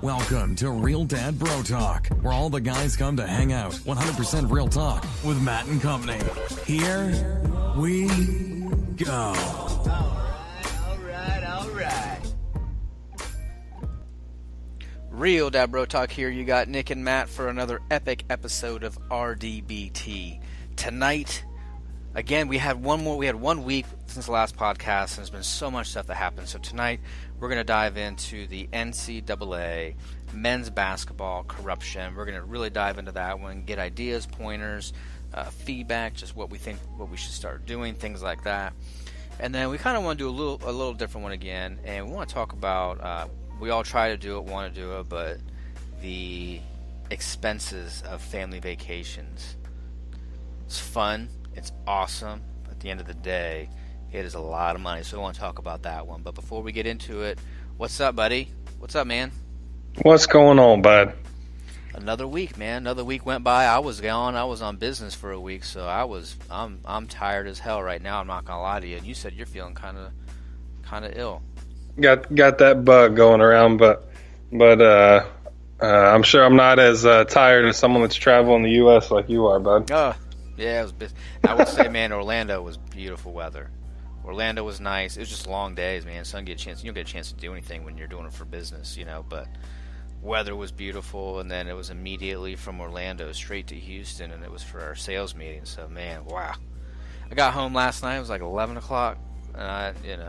Welcome to Real Dad Bro Talk, where all the guys come to hang out. 100% real talk with Matt and company. Here we go. All right. Real Dad Bro Talk here. You got Nick and Matt for another epic episode of RDBT. Tonight, again, we had 1 week since the last podcast, and there's been so much stuff that happened. So tonight, we're going to dive into the NCAA men's basketball corruption. We're going to really dive into that one, get ideas, pointers, feedback, just what we think, what we should start doing, things like that. And then we kind of want to do a little different one again, and we want to talk about, we all try to do it, want to do it, but the expenses of family vacations. It's fun. It's awesome. At the end of the day, it is a lot of money, so we want to talk about that one. But before we get into it, what's up, buddy? What's up, man? What's going on, bud? Another week, man. Another week went by. I was gone. I was on business for a week, so I'm tired as hell right now. I'm not gonna lie to you. And you said you're feeling kind of ill. Got that bug going around, but I'm sure I'm not as tired as someone that's traveling the U.S. like you are, bud. Yeah, it was busy. I would say, man, Orlando was beautiful weather. Orlando was nice. It was just long days, man. So you don't get a chance to do anything when you're doing it for business, you know. But weather was beautiful, and then it was immediately from Orlando straight to Houston, and it was for our sales meeting. So, man, wow. I got home last night. It was like 11 o'clock, and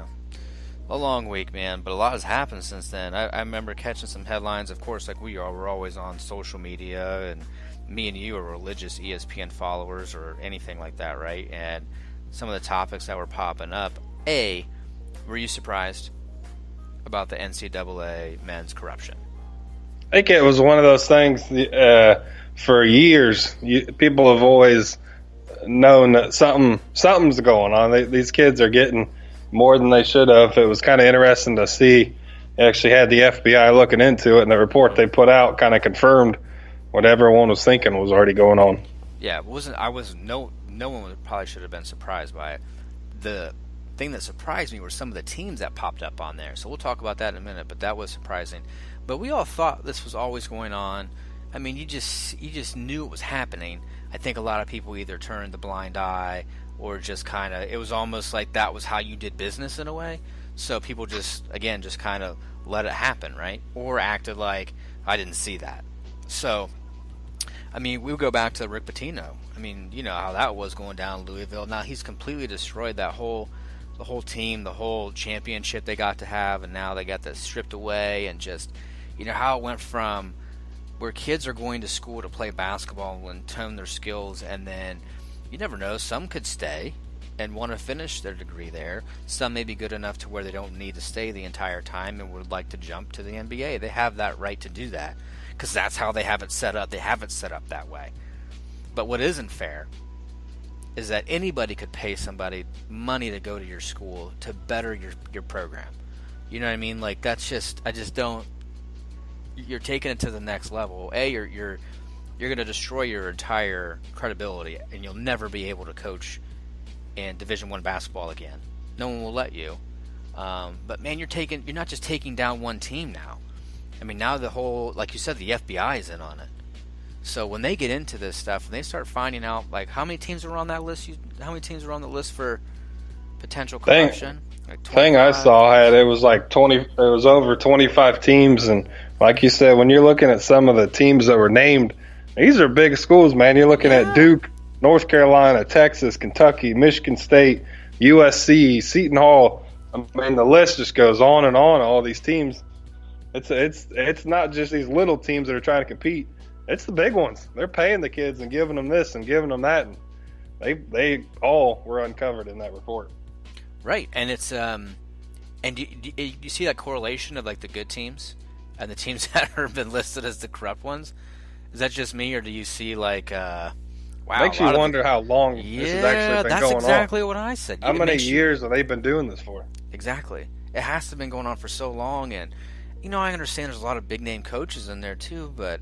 a long week, man. But a lot has happened since then. I remember catching some headlines, of course, like we are. We're always on social media, and me and you are religious ESPN followers or anything like that, right? And some of the topics that were popping up. Were you surprised about the NCAA men's corruption? I think it was one of those things for years. People have always known that something's going on. These kids are getting more than they should have. It was kind of interesting to see. They actually had the FBI looking into it, and the report they put out kind of confirmed what everyone was thinking was already going on. Yeah, no one probably should have been surprised by it. The thing that surprised me were some of the teams that popped up on there. So we'll talk about that in a minute, but that was surprising. But we all thought this was always going on. I mean, you just knew it was happening. I think a lot of people either turned the blind eye or just kind of, it was almost like that was how you did business in a way. So people just kind of let it happen, right? Or acted like, I didn't see that. So, I mean, we'll go back to Rick Pitino. I mean, you know how that was going down in Louisville. Now he's completely destroyed the whole team, the whole championship they got to have, and now they got that stripped away, and just, you know, how it went from where kids are going to school to play basketball and tone their skills, and then you never know, some could stay and want to finish their degree there. Some may be good enough to where they don't need to stay the entire time and would like to jump to the NBA. They have that right to do that because that's how they have it set up. They have it set up that way. But what isn't fair is that anybody could pay somebody money to go to your school to better your program. You know what I mean? Like, that's just, I just don't, you're taking it to the next level. You're going to destroy your entire credibility, and you'll never be able to coach in Division I basketball again. No one will let you. But man, you're not just taking down one team now. I mean, now the whole, like you said, the FBI is in on it. So when they get into this stuff, and they start finding out, like, how many teams are on that list? How many teams are on the list for potential corruption? Thing I saw it was like 20. It was over 25 teams, and like you said, when you're looking at some of the teams that were named, these are big schools, man. You're looking at Duke, North Carolina, Texas, Kentucky, Michigan State, USC, Seton Hall. I mean, the list just goes on and on. All these teams. It's not just these little teams that are trying to compete. It's the big ones. They're paying the kids and giving them this and giving them that, and they all were uncovered in that report. Right, and it's and you see that correlation of like the good teams and the teams that have been listed as the corrupt ones. Is that just me, or do you see like wow? Makes you wonder how long this has actually been going on. That's exactly what I said. How many years have they been doing this for? Exactly. It has to have been going on for so long, and you know, I understand there's a lot of big name coaches in there too, but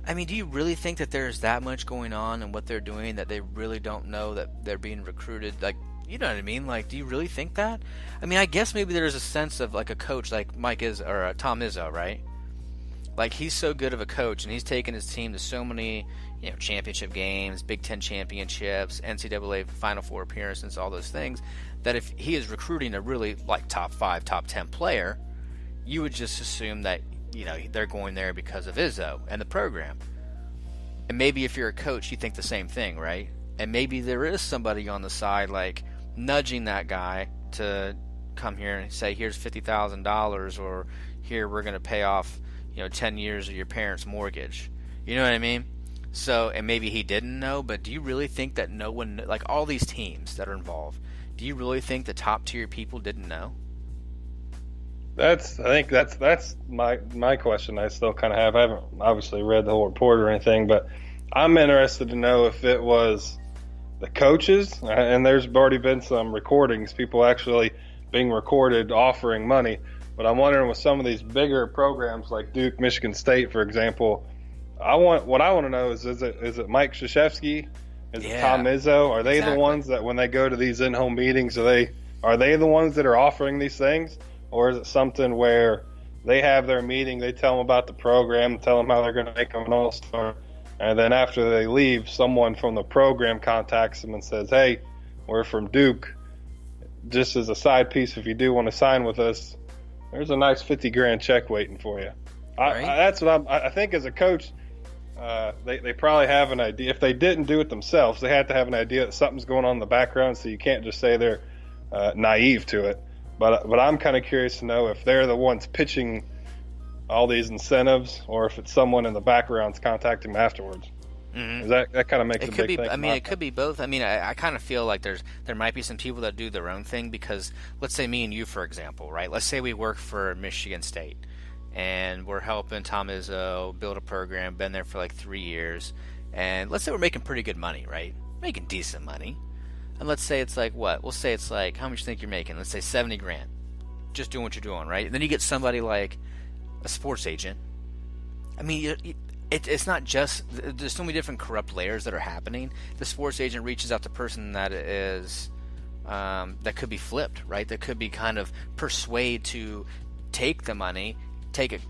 I mean, do you really think that there's that much going on in what they're doing that they really don't know that they're being recruited? Like, you know what I mean? Like, do you really think that? I mean, I guess maybe there's a sense of like a coach like Tom Izzo, right? Like, he's so good of a coach, and he's taken his team to so many, championship games, Big Ten championships, NCAA Final Four appearances, all those things, that if he is recruiting a really, like, top 5, top 10 player, you would just assume that, they're going there because of Izzo and the program. And maybe if you're a coach, you think the same thing, right? And maybe there is somebody on the side, like, nudging that guy to come here and say, here's $50,000, or here, we're going to pay off 10 years of your parents' mortgage. You know what I mean? So, and maybe he didn't know, but do you really think that no one, like all these teams that are involved, do you really think the top tier people didn't know? I think that's my question. I still kind of have. I haven't obviously read the whole report or anything, but I'm interested to know if it was the coaches, and there's already been some recordings, people actually being recorded offering money. But I'm wondering with some of these bigger programs like Duke, Michigan State, for example, what I want to know is it Mike Krzyzewski? Is it Tom Izzo? Are they the ones that when they go to these in-home meetings, are they the ones that are offering these things? Or is it something where they have their meeting, they tell them about the program, tell them how they're going to make them an all-star, and then after they leave, someone from the program contacts them and says, hey, we're from Duke. Just as a side piece, if you do want to sign with us, there's a nice $50,000 check waiting for you. Right. That's what I think as a coach, they probably have an idea. If they didn't do it themselves, they had to have an idea that something's going on in the background, so you can't just say they're naive to it. But I'm kind of curious to know if they're the ones pitching all these incentives, or if it's someone in the background's contacting them afterwards. Mm-hmm. That kind of makes it a could big be. thing. I mean, it could be both. I mean, I kind of feel like there might be some people that do their own thing, because let's say me and you, for example, right? Let's say we work for Michigan State, and we're helping Tom Izzo build a program. Been there for like 3 years, and let's say we're making pretty good money, right? Making decent money, and let's say it's like what? We'll say it's like, how much do you think you're making? Let's say $70,000, just doing what you're doing, right? And then you get somebody like a sports agent. I mean, it's not just, there's so many different corrupt layers that are happening. The sports agent reaches out to the person that is that could be flipped, right? That could be kind of persuade to take the money, take it.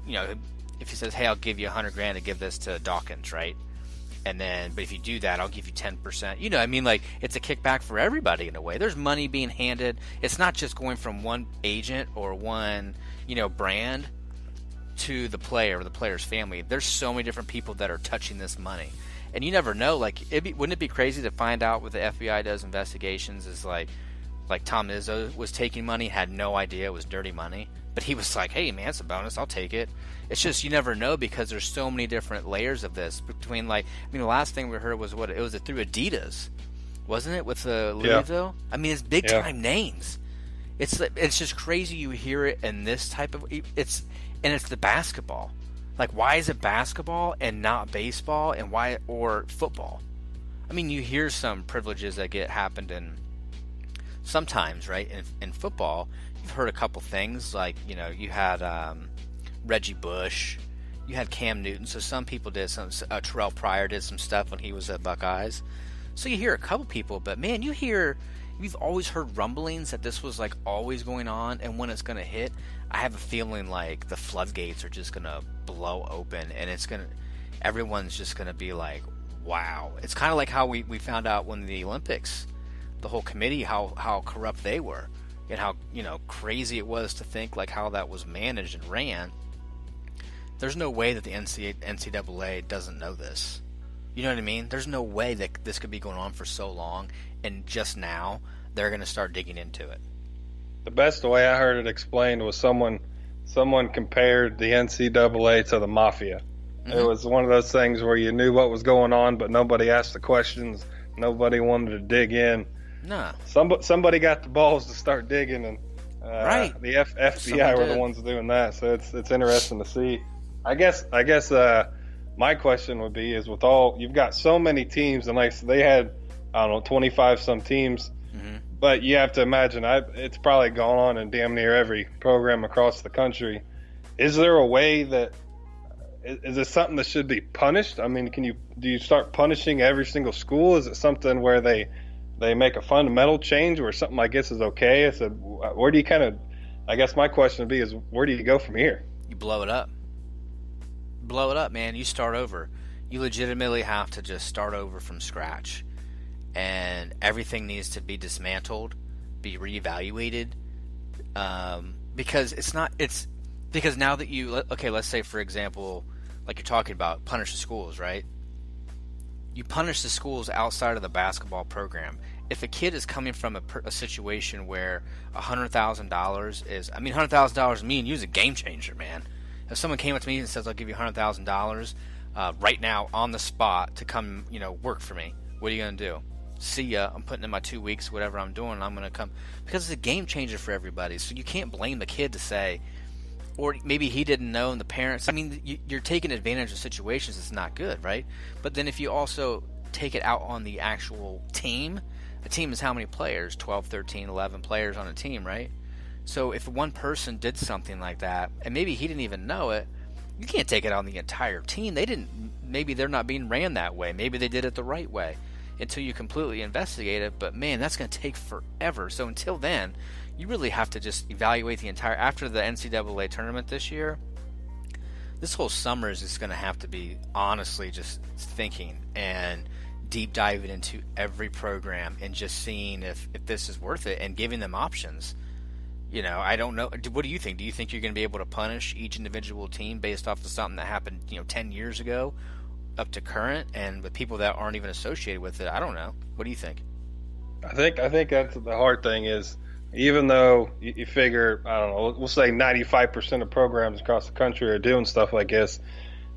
If he says, "Hey, I'll give you $100,000 to give this to Dawkins," right? And then, but if you do that, I'll give you 10%. I mean, like, it's a kickback for everybody in a way. There's money being handed. It's not just going from one agent or one, brand to the player or the player's family. There's so many different people that are touching this money, and you never know. Like, wouldn't it be crazy to find out what the FBI does investigations is like Tom Izzo was taking money, had no idea it was dirty money, but he was like, "Hey, man, it's a bonus. I'll take it." It's just, you never know, because there's so many different layers of this between, like, I mean, the last thing we heard was it was through Adidas, wasn't it, with Louisville? Yeah. I mean, it's big time names. It's just crazy. You hear it in this type of it's the basketball. Like, why is it basketball and not baseball, and why or football? I mean, you hear some privileges that happened in sometimes, right? In football, you've heard a couple things, like, you had Reggie Bush, you had Cam Newton, so some people did some. Terrell Pryor did some stuff when he was at Buckeyes. So you hear a couple people, but man, you've always heard rumblings that this was like always going on, and when it's going to hit, I have a feeling like the floodgates are just going to blow open, and everyone's just going to be like, wow. It's kind of like how we found out when the Olympics, the whole committee, how corrupt they were, and how crazy it was to think like how that was managed and ran. There's no way that the NCAA doesn't know this. You know what I mean? There's no way that this could be going on for so long, and just now they're going to start digging into it. The best way I heard it explained was someone compared the NCAA to the mafia. Mm-hmm. It was one of those things where you knew what was going on, but nobody asked the questions. Nobody wanted to dig in. No. Somebody got the balls to start digging, and right. The FBI were the ones doing that. So it's interesting to see. I guess my question would be is, with all, you've got so many teams, and like, so they had, I don't know, 25 some teams, mm-hmm. but you have to imagine it's probably gone on in damn near every program across the country. Is there a way that is this something that should be punished? I mean, do you start punishing every single school? Is it something where they make a fundamental change where something like this is okay? Where do you I guess my question would be is, where do you go from here? You blow it up. blow it up, man. You start over. You legitimately have to just start over from scratch. And everything needs to be dismantled, be reevaluated. Because because now that let's say, for example, like you're talking about, punish the schools, right? You punish the schools outside of the basketball program. If a kid is coming from a situation where $100,000 is, $100,000 to me and you is a game changer, man. If someone came up to me and says, I'll give you $100,000 right now on the spot to come, work for me, what are you going to do? See ya, I'm putting in my 2 weeks, whatever I'm doing, and I'm going to come. Because it's a game changer for everybody. So you can't blame the kid to say, or maybe he didn't know and the parents. You're taking advantage of situations that's not good, right? But then if you also take it out on the actual team, a team is how many players? 12, 13, 11 players on a team, right? So if one person did something like that, and maybe he didn't even know it, you can't take it on the entire team. Maybe they're not being ran that way. Maybe they did it the right way until you completely investigate it. But man, that's going to take forever. So until then, you really have to just evaluate the entire, after the NCAA tournament this year, this whole summer is just going to have to be honestly just thinking and deep diving into every program and just seeing if this is worth it and giving them options. I don't know. What do you think? Do you think you're going to be able to punish each individual team based off of something that happened, 10 years ago up to current, and with people that aren't even associated with it? I don't know. What do you think? I think that's the hard thing is, even though you figure, I don't know, we'll say 95% of programs across the country are doing stuff like this,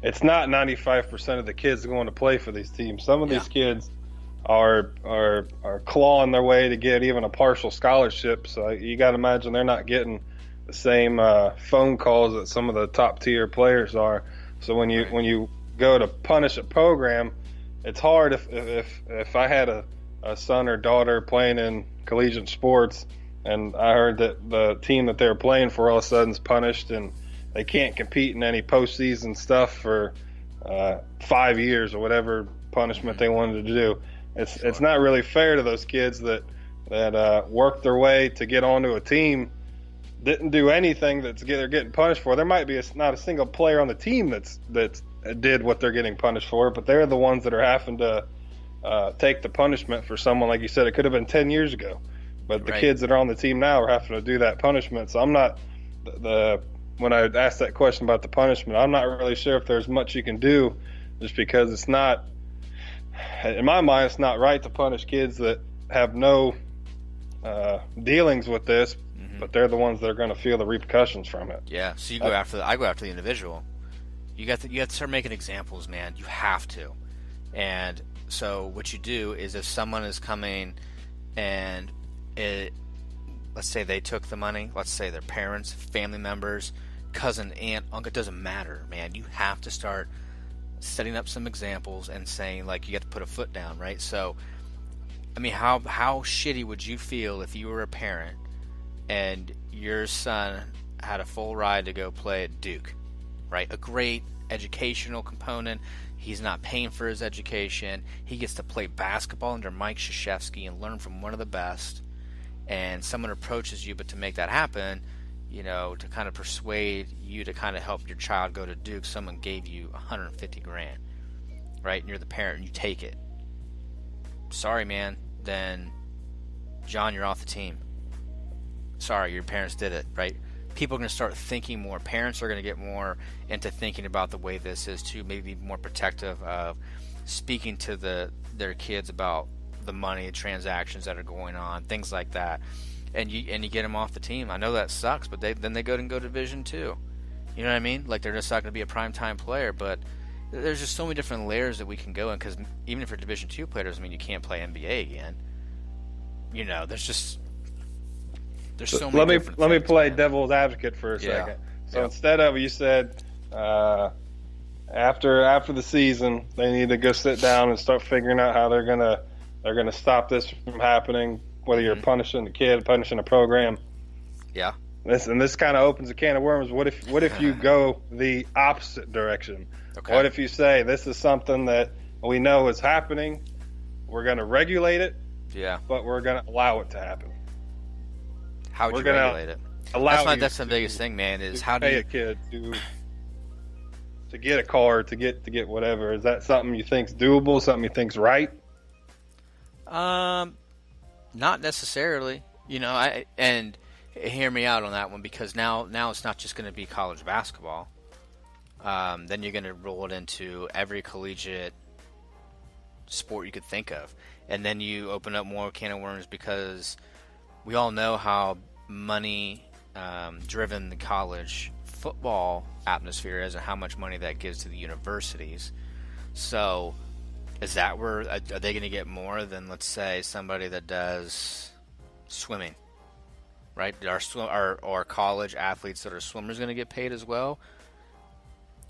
it's not 95% of the kids going to play for these teams. Some of these kids are clawing their way to get even a partial scholarship. So you got to imagine they're not getting the same phone calls that some of the top tier players are. So when you go to punish a program, it's hard. If I had a son or daughter playing in collegiate sports, and I heard that the team that they're playing for all of a sudden is punished and they can't compete in any postseason stuff for 5 years or whatever punishment they wanted to do. It's not really fair to those kids that worked their way to get onto a team, didn't do anything they're getting punished for. There might be not a single player on the team that's did what they're getting punished for, but they're the ones that are having to take the punishment for someone, like you said, it could have been 10 years ago. But the kids that are on the team now are having to do that punishment. So I'm not when I asked that question about the punishment, I'm not really sure if there's much you can do, just because it's not, in my mind, it's not right to punish kids that have no dealings with this, but they're the ones that are going to feel the repercussions from it. Yeah. So I go after the individual. You have to start making examples, man. You have to. And so what you do is, if someone is coming and let's say they took the money, let's say their parents, family members, cousin, aunt, uncle, it doesn't matter, man. You have to start setting up some examples and saying, like, you have to put a foot down, right? So, how shitty would you feel if you were a parent and your son had a full ride to go play at Duke, right? A great educational component. He's not paying for his education. He gets to play basketball under Mike Krzyzewski and learn from one of the best. And someone approaches you, but to make that happen, to kind of persuade you to kind of help your child go to Duke, someone gave you $150,000, right? And you're the parent and you take it. Sorry, man. Then, John, you're off the team. Sorry, your parents did it, right? People are going to start thinking more. Parents are going to get more into thinking about the way this is too, maybe more protective of speaking to their kids about the money transactions that are going on, things like that, and you get them off the team. I know that sucks, but then they go to Division II. You know what I mean? Like, they're just not going to be a primetime player, but there's just so many different layers that we can go in, because even for Division II players, you can't play NBA again. There's so many different Let me things, play man. Devil's advocate for a second. So Yeah. instead of, you said after the season, they need to go sit down and start figuring out how they're gonna stop this from happening. Whether you're punishing the kid, punishing a program. Yeah. This kind of opens a can of worms. What if you go the opposite direction? Okay. What if you say, this is something that we know is happening, we're going to regulate it, but we're going to allow it to happen? How would We're you gonna regulate it? Allow That's the biggest thing, man, is how do pay you... a kid to get a car, to get whatever. Is that something you think's doable? Something you think's right? Not necessarily. And hear me out on that one, because now it's not just going to be college basketball. Then you're going to roll it into every collegiate sport you could think of, and then you open up more can of worms, because we all know how money driven the college football atmosphere is and how much money that gives to the universities. So is that where are they going to get more than, let's say, somebody that does swimming, right? Are college athletes that are swimmers going to get paid as well?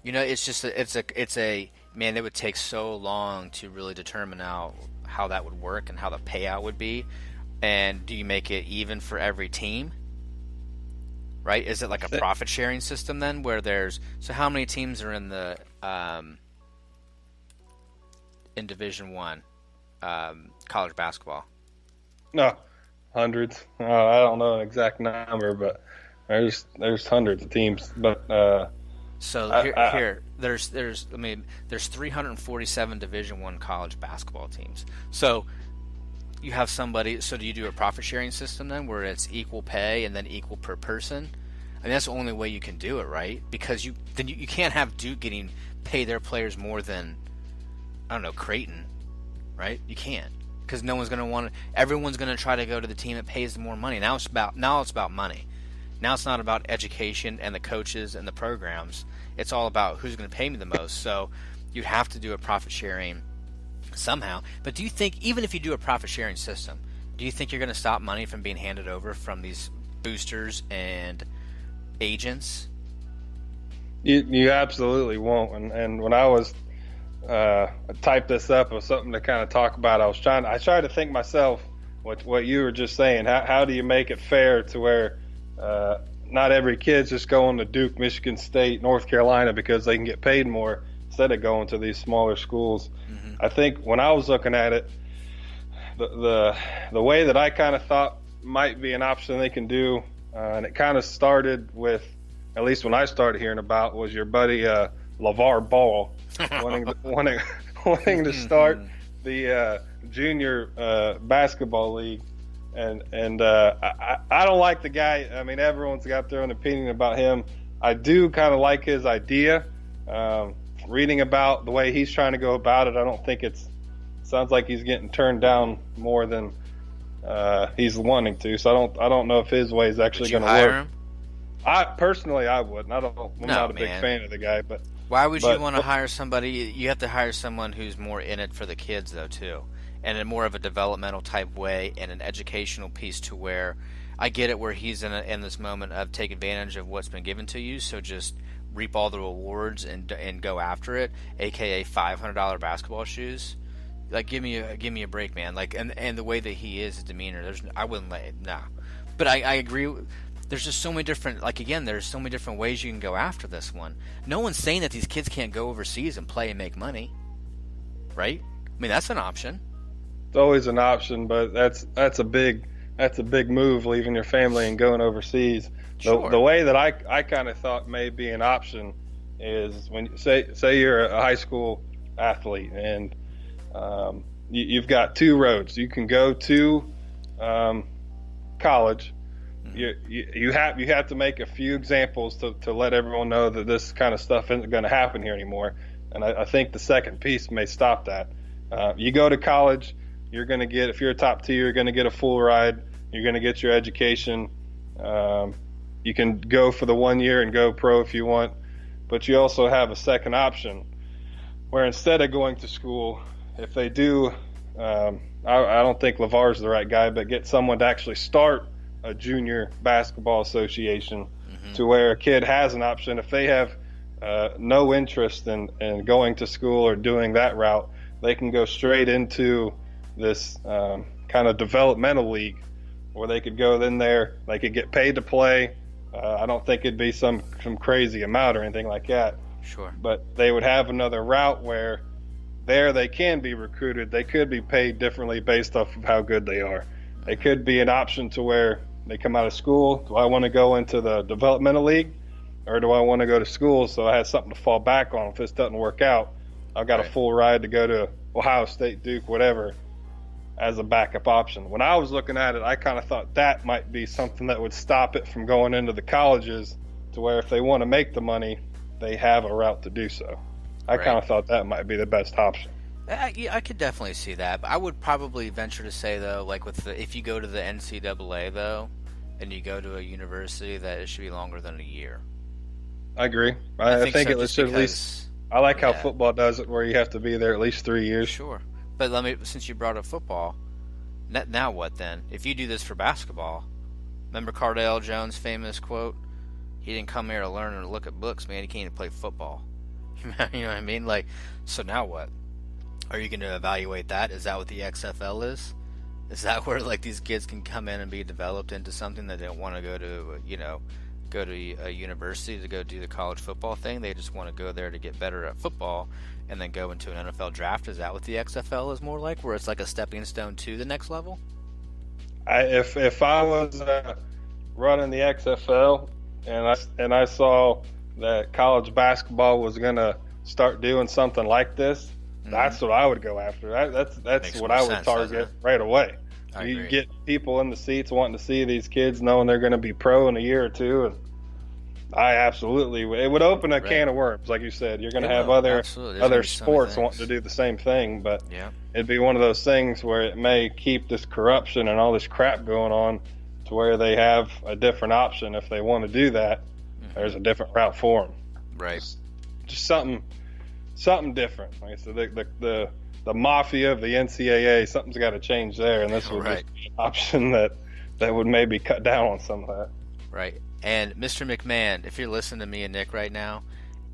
It's just it's a man, it would take so long to really determine how that would work and how the payout would be. And do you make it even for every team? Right? Is it like a profit sharing system then, where so how many teams are in the in Division One college basketball? No, hundreds. I don't know an exact number, but there's hundreds of teams. But there's 347 Division One college basketball teams. So you have somebody. So do you do a profit sharing system then, where it's equal pay and then equal per person? I mean, that's the only way you can do it, right? Because you can't have Duke getting pay their players more than, I don't know, Creighton, right? You can't, because no one's going to want to. Everyone's going to try to go to the team that pays them more money. Now it's about money. Now it's not about education and the coaches and the programs. It's all about who's going to pay me the most. So you have to do a profit sharing somehow. But do you think, even if you do a profit sharing system, do you think you're going to stop money from being handed over from these boosters and agents? You absolutely won't. And when I was typed this up as something to kind of talk about, I tried to think myself what you were just saying. How do you make it fair to where not every kid's just going to Duke, Michigan State, North Carolina because they can get paid more instead of going to these smaller schools? Mm-hmm. I think when I was looking at it, the way that I kind of thought might be an option they can do, and it kind of started with, at least when I started hearing about, was your buddy LeVar Ball wanting to start the junior basketball league. And I don't like the guy. I mean, everyone's got their own opinion about him. I do kind of like his idea. Reading about the way he's trying to go about it, I don't think sounds like he's getting turned down more than he's wanting to. So I don't know if his way is actually going to work. Him? I personally, I wouldn't. I'm not a big fan of the guy, but why would you want to hire somebody? You have to hire someone who's more in it for the kids, though, too. And in more of a developmental type way, and an educational piece, to where I get it, where he's in this moment of take advantage of what's been given to you, so just reap all the rewards and go after it, aka $500 basketball shoes. Like, give me a break, man. Like, and the way that he is, his demeanor, I wouldn't let it. Nah. But I agree. There's just so many different, there's so many different ways you can go after this one. No one's saying that these kids can't go overseas and play and make money, right? I mean, that's an option. It's always an option, but that's a big move, leaving your family and going overseas. Sure. The way that I kind of thought may be an option is when you say you're a high school athlete and you've got two roads. You can go to college. You have to make a few examples to let everyone know that this kind of stuff isn't going to happen here anymore. And I think the second piece may stop that. You go to college, you're going to get, if you're a top 2, you're going to get a full ride. You're going to get your education. You can go for the 1 year and go pro if you want, but you also have a second option where instead of going to school, if they do, I don't think LeVar's the right guy, but get someone to actually start a junior basketball association, to where a kid has an option. If they have no interest in going to school or doing that route, they can go straight into this kind of developmental league where they could go in there, they could get paid to play. I don't think it'd be some crazy amount or anything like that. Sure. But they would have another route where there they can be recruited. They could be paid differently based off of how good they are. It could be an option to where they come out of school. Do I want to go into the developmental league, or do I want to go to school so I have something to fall back on if this doesn't work out? I've got a full ride to go to Ohio State, Duke, whatever, as a backup option. When I was looking at it, I kind of thought that might be something that would stop it from going into the colleges, to where if they want to make the money, they have a route to do so. I kind of thought that might be the best option. Yeah, I could definitely see that. But I would probably venture to say, though, like if you go to the NCAA, though, and you go to a university, that it should be longer than a year. I agree. I think so, it should at least. I like how football does it, where you have to be there at least 3 years. Sure, but since you brought up football, now what then? If you do this for basketball, remember Cardale Jones' famous quote? He didn't come here to learn or to look at books, man. He came to play football. You know what I mean? Like, so now what? Are you going to evaluate that? Is that what the XFL is? Is that where like these kids can come in and be developed into something that they don't want to go to a university to go do the college football thing? They just want to go there to get better at football and then go into an NFL draft. Is that what the XFL is more like, where it's like a stepping stone to the next level? If I was running the XFL and I saw that college basketball was going to start doing something like this, that's what I would go after. That's what I would target right away. You get people in the seats wanting to see these kids, knowing they're going to be pro in a year or two, and I absolutely it would open a can of worms, like you said. You're going to have other sports wanting to do the same thing, but it'd be one of those things where it may keep this corruption and all this crap going on, to where they have a different option if they want to do that. There's a different route for them. Right. Just something different. Like I said, the mafia of the NCAA, something's got to change there, and this would just be an option that would maybe cut down on some of that. Right. And Mr. McMahon, if you're listening to me and Nick right now,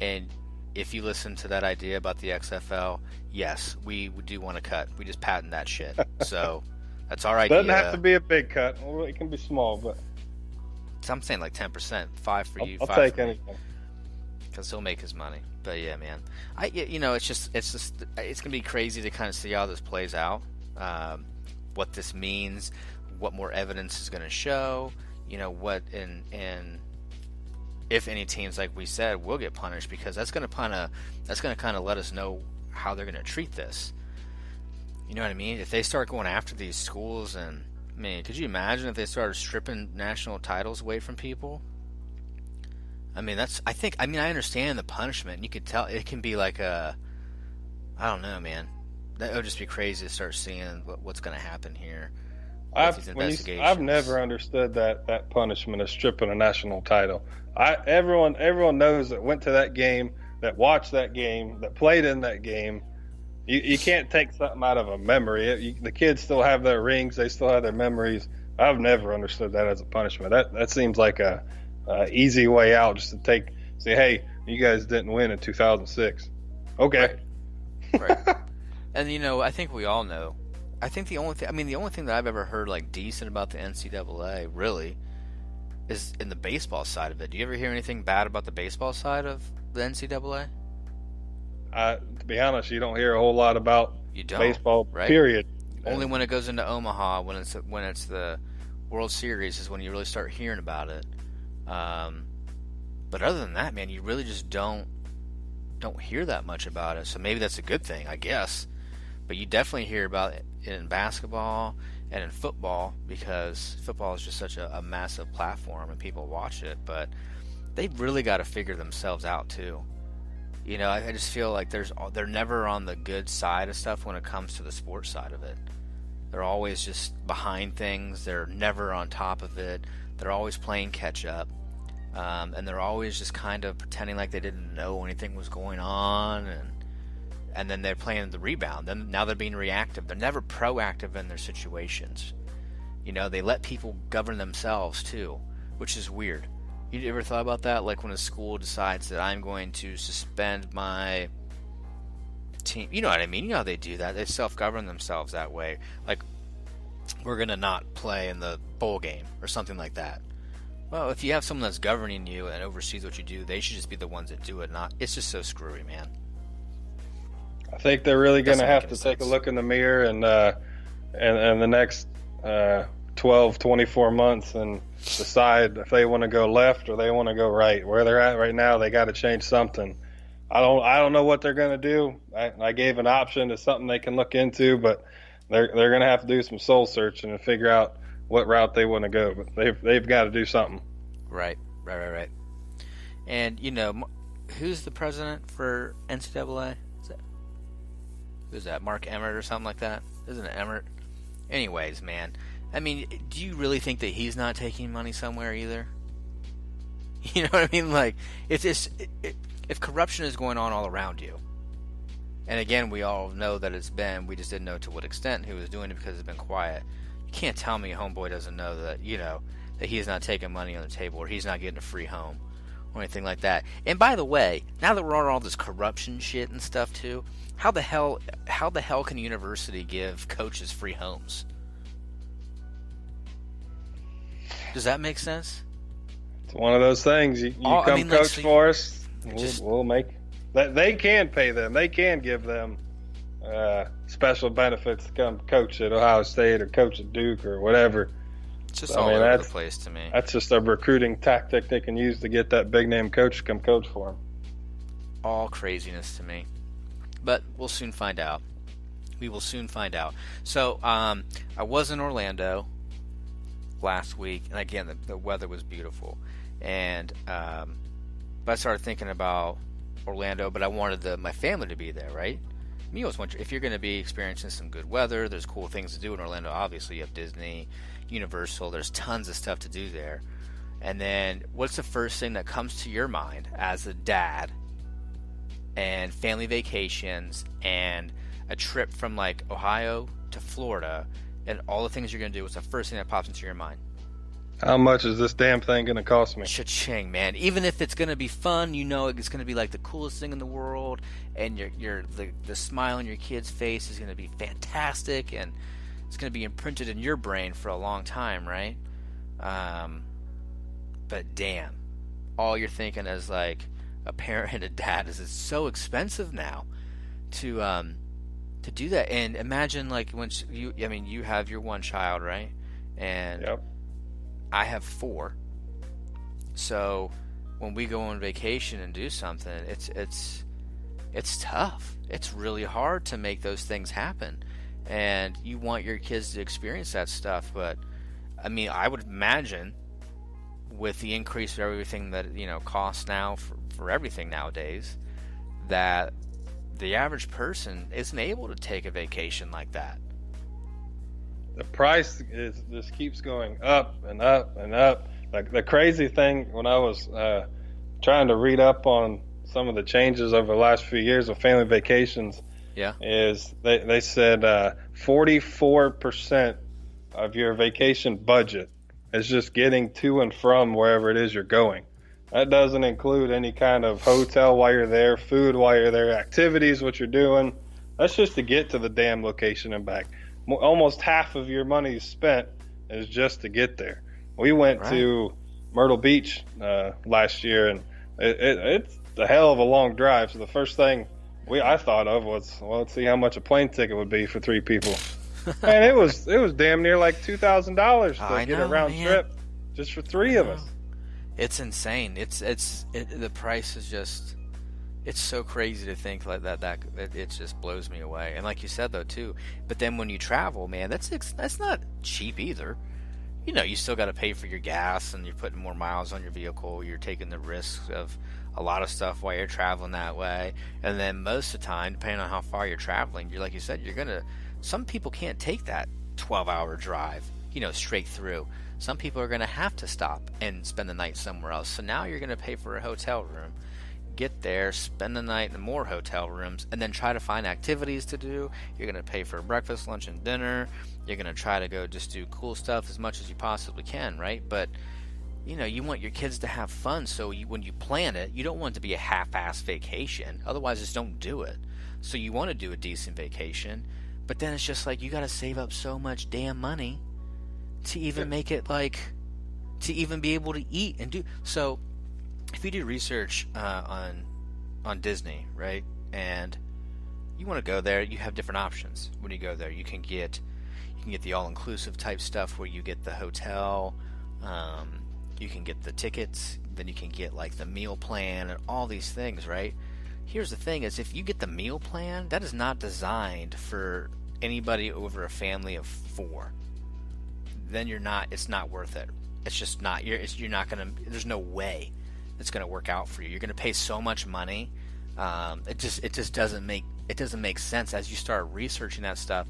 and if you listen to that idea about the XFL, yes, we do want to cut. We just patent that shit. So that's our idea. Doesn't have to be a big cut. Well, it can be small, but I'm saying like 10%, 5 for you. I'll take anything. Because he'll make his money. But yeah, man, it's gonna be crazy to kind of see how this plays out, what this means, what more evidence is gonna show, what and if any teams, like we said, will get punished, because that's gonna kind of let us know how they're gonna treat this. You know what I mean? If they start going after these schools, and could you imagine if they started stripping national titles away from people? I understand the punishment. You could tell it can be like I don't know, man. That would just be crazy to start seeing what's going to happen here with these investigations. I've never understood that punishment of stripping a national title. Everyone knows that went to that game, that watched that game, that played in that game. You can't take something out of a memory. The kids still have their rings. They still have their memories. I've never understood that as a punishment. That seems like a easy way out, just to say, hey, you guys didn't win in 2006. Okay. Right. And I think we all know. I think the only thing that I've ever heard like decent about the NCAA really is in the baseball side of it. Do you ever hear anything bad about the baseball side of the NCAA? To be honest, you don't hear a whole lot about baseball, right? Period. Only when it goes into Omaha, when it's the World Series, is when you really start hearing about it. But other than that, man, you really just don't hear that much about it. So maybe that's a good thing, I guess. But you definitely hear about it in basketball and in football, because football is just such a massive platform and people watch it. But they've really got to figure themselves out too. I just feel like they're never on the good side of stuff when it comes to the sports side of it. They're always just behind things. They're never on top of it. They're always playing catch up. And they're always just kind of pretending like they didn't know anything was going on, and then they're playing the rebound. Then now they're being reactive. They're never proactive in their situations. They let people govern themselves too, which is weird. You ever thought about that? Like when a school decides that I'm going to suspend my team. You know what I mean? You know how they do that. They self-govern themselves that way. Like, we're going to not play in the bowl game or something like that. Well, if you have someone that's governing you and oversees what you do, they should just be the ones that do it. It's just so screwy, man. I think they're really going to have to take a look in the mirror and the next 2 12, 24 months and decide if they want to go left or they want to go right. Where they're at right now, they got to change something. I don't know what they're going to do. I gave an option to something they can look into, but they're going to have to do some soul searching and figure out what route they want to go. But they've got to do something. Right. And who's the president for NCAA? Who's that? Mark Emmert or something like that? Isn't it Emmert? Anyways, man. I mean, do you really think that he's not taking money somewhere either? You know what I mean? Like, it's just if corruption is going on all around you, and again, we all know that it's been, we just didn't know to what extent he was doing it because it's been quiet. You can't tell me homeboy doesn't know that, that he is not taking money on the table or he's not getting a free home or anything like that. And by the way, now that we're on all this corruption shit and stuff too, how the hell can a university give coaches free homes? Does that make sense? It's one of those things. You come coach for us, we'll make. They can pay them. They can give them special benefits to come coach at Ohio State or coach at Duke or whatever. It's just all over the place to me. That's just a recruiting tactic they can use to get that big name coach to come coach for them. All craziness to me. But we'll soon find out. We will soon find out. So I was in Orlando last week, and again, the weather was beautiful. And but I started thinking about Orlando, but I wanted my family to be there, right? You always wonder if you're going to be experiencing some good weather. There's cool things to do in Orlando. Obviously, you have Disney, Universal. There's tons of stuff to do there. And then, what's the first thing that comes to your mind as a dad? And family vacations and a trip from like Ohio to Florida, and all the things you're going to do. What's the first thing that pops into your mind? How much is this damn thing going to cost me? Cha-ching, man. Even if it's going to be fun, it's going to be like the coolest thing in the world, and the smile on your kid's face is going to be fantastic, and it's going to be imprinted in your brain for a long time, right? But damn, all you're thinking as like a parent and a dad is it's so expensive now to do that. And imagine like you have your one child, right? And yep. I have 4. So when we go on vacation and do something, it's tough. It's really hard to make those things happen. And you want your kids to experience that stuff, but I mean, I would imagine with the increase of everything that costs now for everything nowadays, that the average person isn't able to take a vacation like that. The price just keeps going up and up and up. Like the crazy thing when I was trying to read up on some of the changes over the last few years of family vacations, is they said 44% of your vacation budget is just getting to and from wherever it is you're going. That doesn't include any kind of hotel while you're there, food while you're there, activities, what you're doing. That's just to get to the damn location and back. Almost half of your money spent is just to get there. We went to Myrtle Beach last year, and it's a hell of a long drive. So the first thing I thought of was, let's see how much a plane ticket would be for 3 people. Man, it was damn near like $2,000 to get a round trip just for 3 of us. It's insane. The price is just. It's so crazy to think like that it just blows me away. And like you said though too, but then when you travel, man, that's not cheap either. You still got to pay for your gas, and you're putting more miles on your vehicle. You're taking the risks of a lot of stuff while you're traveling that way. And then most of the time, depending on how far you're traveling, like you said, some people can't take that 12-hour drive, straight through. Some people are going to have to stop and spend the night somewhere else. So now you're going to pay for a hotel room. Get there, spend the night in more hotel rooms, and then try to find activities to do. You're going to pay for breakfast, lunch, and dinner. You're going to try to go just do cool stuff as much as you possibly can, right? But, you want your kids to have fun, so when you plan it, you don't want it to be a half-ass vacation. Otherwise, just don't do it. So you want to do a decent vacation, but then it's just like you got to save up so much damn money to even make it to even be able to eat and do. So if you do research on Disney, right, and you want to go there, you have different options when you go there. You can get You can get the all-inclusive type stuff where you get the hotel, you can get the tickets, then you can get like the meal plan and all these things, right? Here's the thing is if you get the meal plan, that is not designed for anybody over a family of 4. Then it's not worth it. It's just not, you're not going to, there's no way it's going to work out for you. You're going to pay so much money. It just doesn't make sense as you start researching that stuff.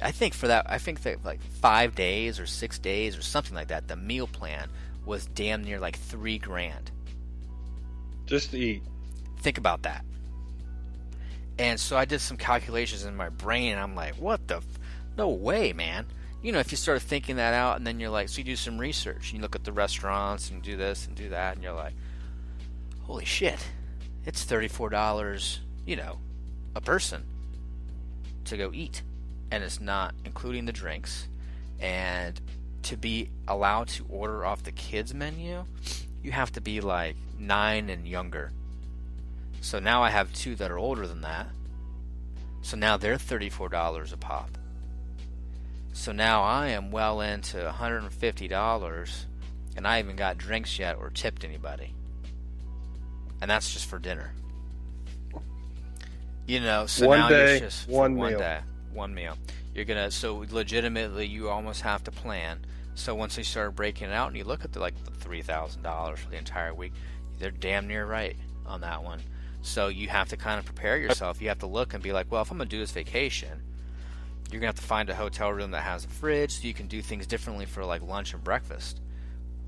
I think that like 5 days or 6 days or something like that, the meal plan was damn near like $3,000 just to eat. Think about that. And so I did some calculations in my brain, and I'm like, what the no way, man. You know, if you start thinking that out, and then you're like, so you do some research, and you look at the restaurants and do this and do that, and you're like, holy shit, it's $34, you know, a person to go eat. And it's not including the drinks. And to be allowed to order off the kids menu, you have to be like 9 and younger. So now I have 2 that are older than that. So now they're $34 a pop. So now I am well into $150, and I haven't got drinks yet or tipped anybody. And that's just for dinner. You know, so one now day, you're just one one meal. day, one meal. You're gonna, so legitimately you almost have to plan. So once they start breaking it out and you look at the $3,000 for the entire week, they're damn near right on that one. So you have to kind of prepare yourself. You have to look and be like, well, if I'm gonna do this vacation, you're gonna have to find a hotel room that has a fridge so you can do things differently for like lunch and breakfast.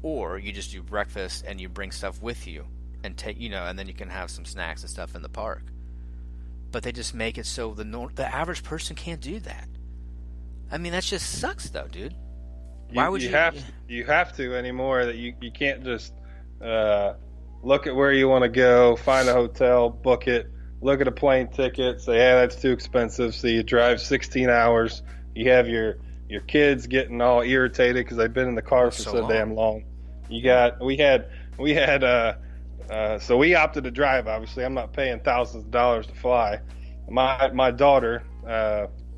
Or you just do breakfast and you bring stuff with you and take, you know, and then you can have some snacks and stuff in the park. But they just make it so the average person can't do that. I mean, that just sucks, though, dude. Why would you? You have to anymore. That you can't just look at where you want to go, find a hotel, book it, look at a plane ticket, say, yeah, that's too expensive. So you drive 16 hours. You have your kids getting all irritated because they've been in the car for so damn long. So we opted to drive. Obviously, I'm not paying thousands of dollars to fly. My daughter,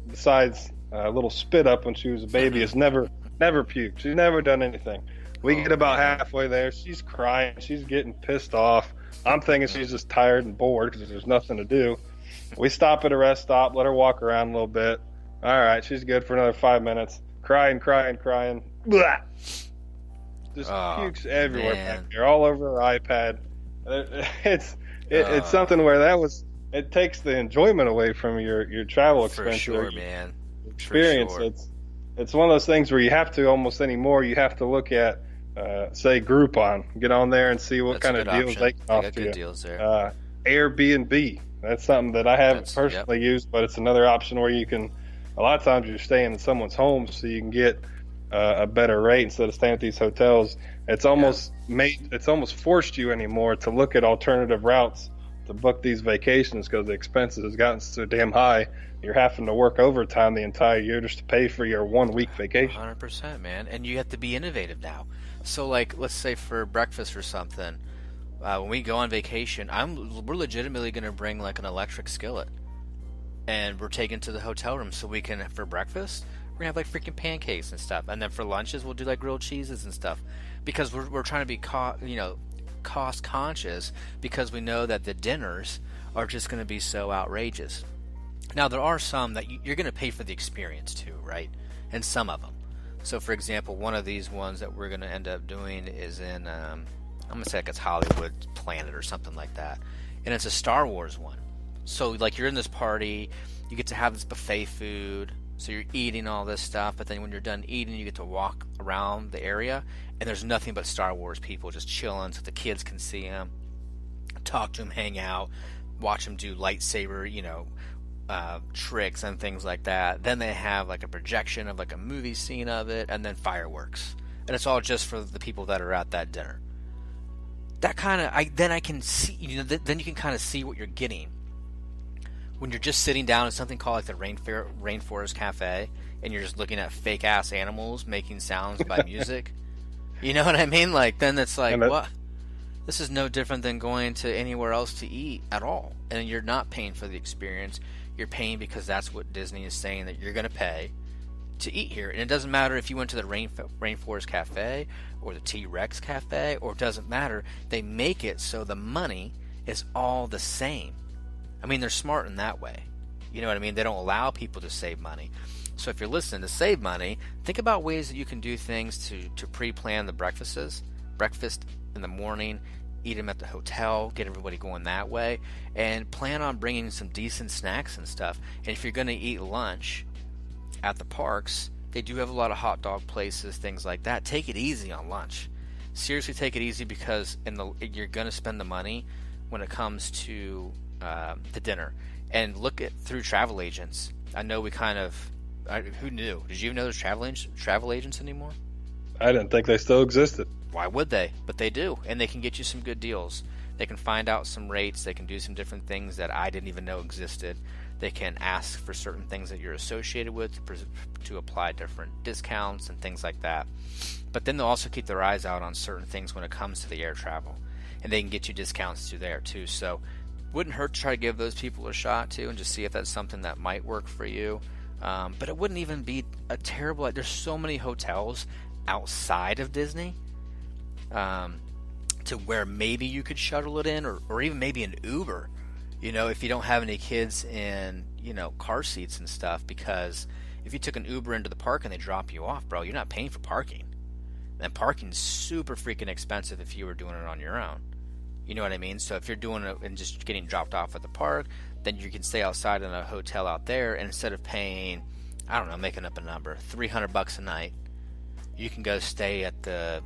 besides a little spit up when she was a baby, has never puked. She's never done anything. We get about halfway there, she's crying, she's getting pissed off. I'm thinking she's just tired and bored because there's nothing to do. We stop at a rest stop, let her walk around a little bit. All right, she's good for another 5 minutes. Crying. Blah. Just pukes everywhere back there, all over her iPad. It's something where it takes the enjoyment away from your travel expense. For sure, man. Experience. For sure. It's one of those things where you have to almost anymore. You have to look at say Groupon, get on there and see what kind of deals they can offer good you. Deals there. Airbnb. That's something that I haven't personally used, but it's another option where you can. A lot of times you're staying in someone's home, so you can get a better rate instead of staying at these hotels. It's almost forced you anymore to look at alternative routes to book these vacations because the expenses has gotten so damn high. You're having to work overtime the entire year just to pay for your 1 week vacation. 100%, man. And you have to be innovative now. So, like, let's say for breakfast or something, when we go on vacation, we're legitimately going to bring like an electric skillet, and we're taking to the hotel room so we can, for breakfast, we're gonna have like freaking pancakes and stuff, and then for lunches we'll do like grilled cheeses and stuff, because we're trying to be cost conscious, because we know that the dinners are just going to be so outrageous. Now there are some that you're going to pay for the experience too, right? And some of them. So for example, one of these ones that we're going to end up doing is in I'm going to say like it's Hollywood Planet or something like that, and it's a Star Wars one. So like you're in this party, you get to have this buffet food. So you're eating all this stuff, but then when you're done eating, you get to walk around the area, and there's nothing but Star Wars people just chilling so the kids can see them, talk to them, hang out, watch them do lightsaber, tricks and things like that. Then they have like a projection of like a movie scene of it, and then fireworks. And it's all just for the people that are at that dinner. That kind of, then I can see, then you can kind of see what you're getting. When you're just sitting down at something called like the Rainforest Cafe, and you're just looking at fake ass animals making sounds by music, you know what I mean? Like then it's like, what? This is no different than going to anywhere else to eat at all. And you're not paying for the experience. You're paying because that's what Disney is saying that you're going to pay. to eat here. And it doesn't matter if you went to the Rainforest Cafe or the T-Rex Cafe, or it doesn't matter. They make it so the money is all the same. I mean, they're smart in that way. You know what I mean? They don't allow people to save money. So if you're listening to save money, think about ways that you can do things to pre-plan the breakfasts. Breakfast in the morning, eat them at the hotel, get everybody going that way, and plan on bringing some decent snacks and stuff. And if you're going to eat lunch at the parks, they do have a lot of hot dog places, things like that. Take it easy on lunch. Seriously, take it easy, because you're going to spend the money when it comes to the dinner. And look at through travel agents. I know who knew? Did you know there's travel agents anymore? I didn't think they still existed. Why would they? But they do, and they can get you some good deals. They can find out some rates. They can do some different things that I didn't even know existed. They can ask for certain things that you're associated with to apply different discounts and things like that. But then they'll also keep their eyes out on certain things when it comes to the air travel, and they can get you discounts through there too. So wouldn't hurt to try to give those people a shot too, and just see if that's something that might work for you. But it wouldn't even be a terrible. There's so many hotels outside of Disney to where maybe you could shuttle it in, or even maybe an Uber, if you don't have any kids in, car seats and stuff. Because if you took an Uber into the park and they drop you off, bro, you're not paying for parking. And parking's super freaking expensive if you were doing it on your own. You know what I mean? So if you're doing it and just getting dropped off at the park, then you can stay outside in a hotel out there, and instead of paying, I don't know, making up a number, $300 a night, you can go stay at the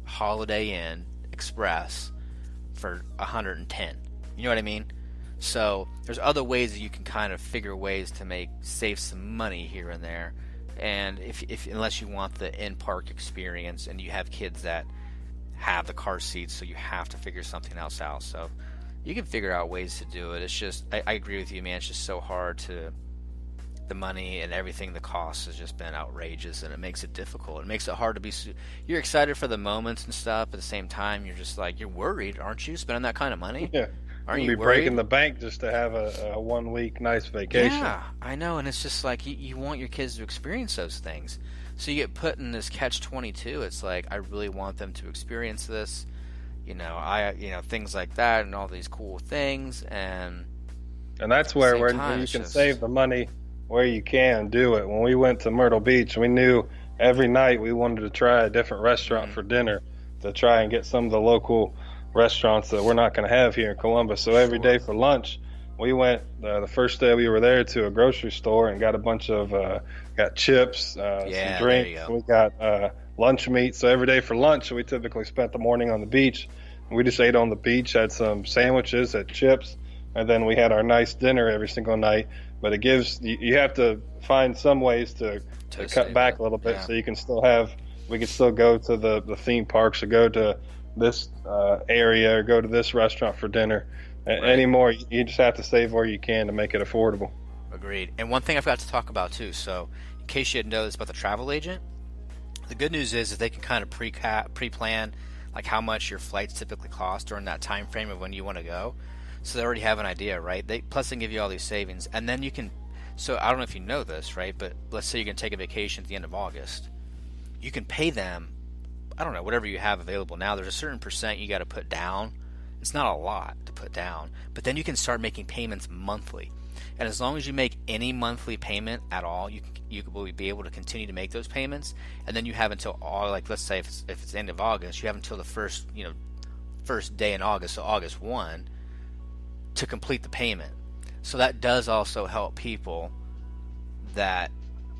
Holiday Inn Express for $110. You know what I mean? So there's other ways that you can kind of figure ways to save some money here and there. And if unless you want the in-park experience, and you have kids that have the car seats, so you have to figure something else out. So you can figure out ways to do it. It's just, I agree with you, man. It's just so hard the money and everything, the cost has just been outrageous, and it makes it difficult. It makes it hard to be, you're excited for the moments and stuff, at the same time, you're just like, you're worried, aren't you, spending that kind of money? Yeah. Aren't you you be worried? breaking the bank just to have a 1 week nice vacation. Yeah, I know, and it's just like, you want your kids to experience those things. So you get put in this catch-22. It's like, I really want them to experience this, things like that, and all these cool things, and that's where you can save the money where you can do it. When we went to Myrtle Beach, we knew every night we wanted to try a different restaurant for dinner, to try and get some of the local restaurants that we're not going to have here in Columbus. So every day for lunch, we went the first day we were there to a grocery store and got a bunch of got chips, some drinks. We got lunch meat. So every day for lunch, we typically spent the morning on the beach. We just ate on the beach, had some sandwiches, had chips, and then we had our nice dinner every single night. But it gives you have to find some ways to cut back a little bit, so you can still we can still go to the theme parks, or go to this area, or go to this restaurant for dinner. Right. Anymore, you just have to save where you can to make it affordable. Agreed. And one thing I forgot to talk about too, so in case you didn't know this about the travel agent, the good news is that they can kind of pre-plan like how much your flights typically cost during that time frame of when you want to go. So they already have an idea, right? Plus they give you all these savings, and then you can. So I don't know if you know this, right? But let's say you're going to take a vacation at the end of August. You can pay them, I don't know, whatever you have available now. There's a certain percent you got to put down. It's not a lot to put down, but then you can start making payments monthly. And as long as you make any monthly payment at all, you will be able to continue to make those payments. And then you have until let's say if it's the end of August, you have until the first day in August, so August 1, to complete the payment. So that does also help people that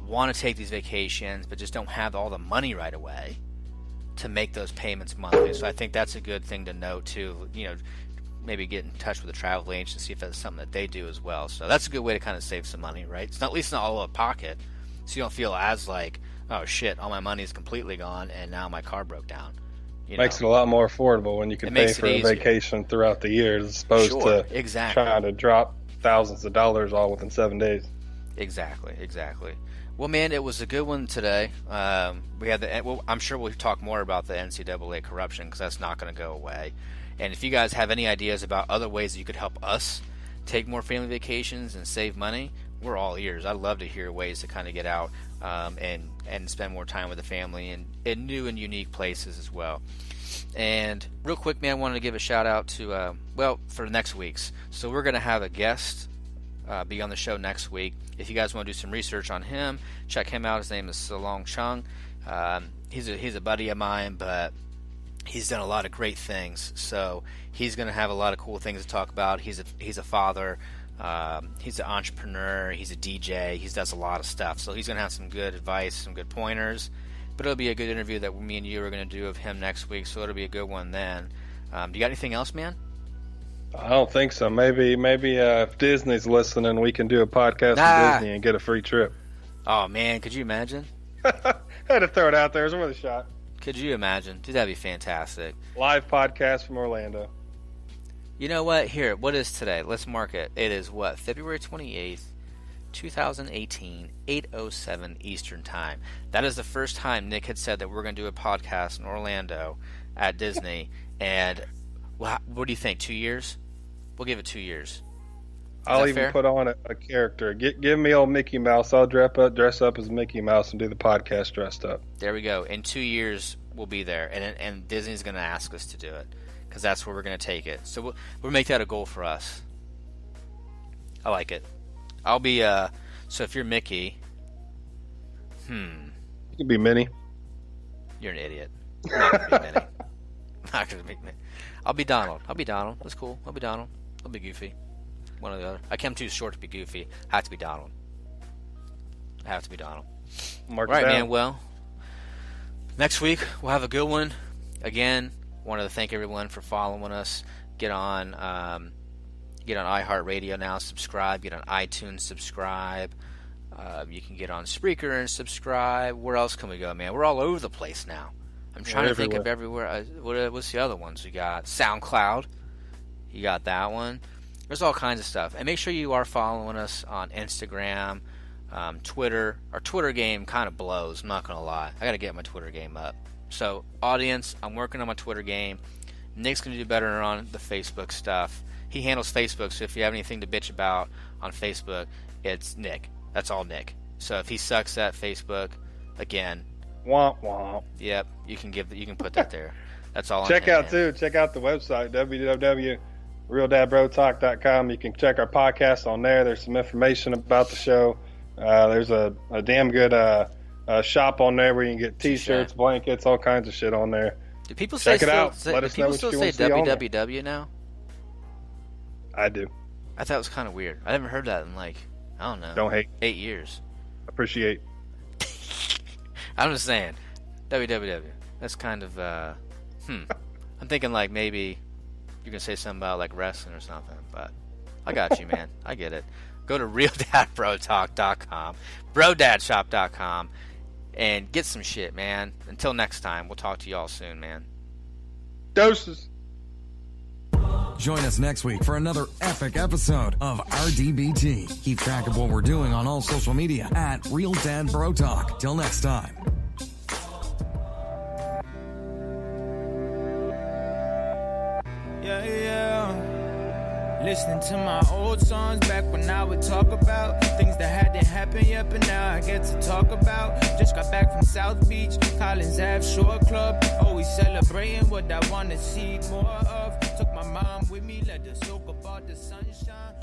want to take these vacations but just don't have all the money right away to make those payments monthly. So I think that's a good thing to know too. Maybe get in touch with a travel agent and see if that's something that they do as well. So that's a good way to kind of save some money, right? It's not, at least not all out of pocket, so you don't feel as like, oh shit, all my money is completely gone and now my car broke down. Makes it a lot more affordable when you can pay for a vacation throughout the year, as opposed to trying to drop thousands of dollars all within 7 days. Exactly. Well, man, it was a good one today. We had I'm sure we'll talk more about the NCAA corruption, because that's not going to go away. And if you guys have any ideas about other ways that you could help us take more family vacations and save money, we're all ears. I'd love to hear ways to kind of get out and spend more time with the family and in new and unique places as well. And real quick, man, I wanted to give a shout out to for next week's. So we're going to have a guest be on the show next week. If you guys want to do some research on him, check him out. His name is Salong Chung. He's a buddy of mine, but he's done a lot of great things. So he's going to have a lot of cool things to talk about. He's a father. He's an entrepreneur. He's a DJ. He does a lot of stuff. So he's going to have some good advice, some good pointers. But it'll be a good interview that me and you are going to do of him next week. So it'll be a good one then. Do you got anything else, man? I don't think so. Maybe if Disney's listening, we can do a podcast with Disney and get a free trip. Oh, man. Could you imagine? I had to throw it out there. It was worth a shot. Could you imagine? Dude, that'd be fantastic. Live podcast from Orlando. You know what? Here, what is today? Let's mark it. It is what? February 28th, 2018, 8:07 Eastern Time. That is the first time Nick had said that we're going to do a podcast in Orlando at Disney. And what do you think? 2 years? We'll give it 2 years. I'll even put on a character. Give me old Mickey Mouse. I'll dress up as Mickey Mouse and do the podcast dressed up. There we go. In 2 years, we'll be there. And Disney's going to ask us to do it. Because that's where we're going to take it. So we'll make that a goal for us. I like it. I'll be, so if you're Mickey, You can be Minnie. You're an idiot. I'm not going to be Minnie. I'm not going to be Minnie. I'll be Donald. That's cool. I'll be Donald. I'll be Goofy. One or the other. I'm too short to be Goofy. I have to be Donald. Mark All right, down. man. Well, next week we'll have a good one. Again, wanted to thank everyone for following us. Get on iHeartRadio now. Subscribe. Get on iTunes. Subscribe. You can get on Spreaker and subscribe. Where else can we go, man? We're all over the place now. I'm trying to think of everywhere. What's the other ones we got? SoundCloud. You got that one. There's all kinds of stuff. And make sure you are following us on Instagram, Twitter. Our Twitter game kind of blows, I'm not going to lie. I got to get my Twitter game up. So, audience, I'm working on my Twitter game. Nick's going to do better on the Facebook stuff. He handles Facebook, so if you have anything to bitch about on Facebook, it's Nick. That's all Nick. So if he sucks at Facebook, again, womp womp. Yep, you can put that there. That's all. Check out the website www.realdadbrotalk.com. You can check our podcast on there. There's some information about the show. There's a damn good shop on there where you can get T-shirts, blankets, all kinds of shit on there. Do people check say it out? Let us know what you want to see on there. www now? I do. I thought it was kind of weird. I haven't heard that in I don't know. Don't hate. 8 years. Appreciate. I'm just saying, www. That's kind of I'm thinking maybe you can say something about wrestling or something, but I got you, man. I get it. Go to realdadbrotalk.com, brodadshop.com, and get some shit, man. Until next time, we'll talk to y'all soon, man. Doses. Join us next week for another epic episode of RDBT. Keep track of what we're doing on all social media at Real Dad Bro Talk. Till next time. Listening to my old songs back when I would talk about things that hadn't happened yet, but now I get to talk about. Just got back from South Beach, Collins Ave Shore Club. Always celebrating what I want to see more of. Took my mom with me, let her soak up all the sunshine.